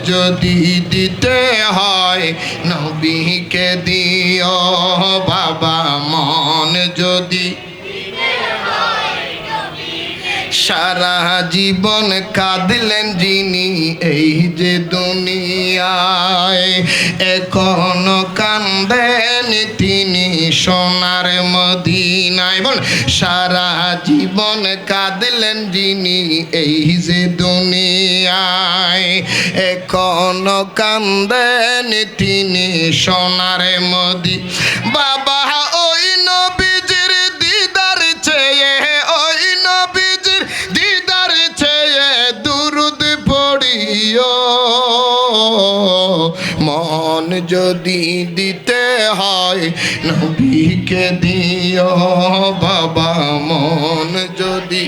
যদি দিতে হয় নবীকে দিও বাবা, মন যদি সারা জীবন কাঁদলেন যিনি এই যে দুনিয়ায়, এখনো কান্দেন তিনি সোনার মদিনায়। বল, সারা জীবন কাঁদলেন যিনি এই যে দুনিয়ায়, এখনো কান্দেন তিনি সোনার মদিনায়। বাবা ওই নবীজির দিদার চেয়ে, ওই নবীজির দিদার চেয়ে দুরুদ পড়িও, মন যদি দিতে হয় নবীকে দিও বাবা, মন যদি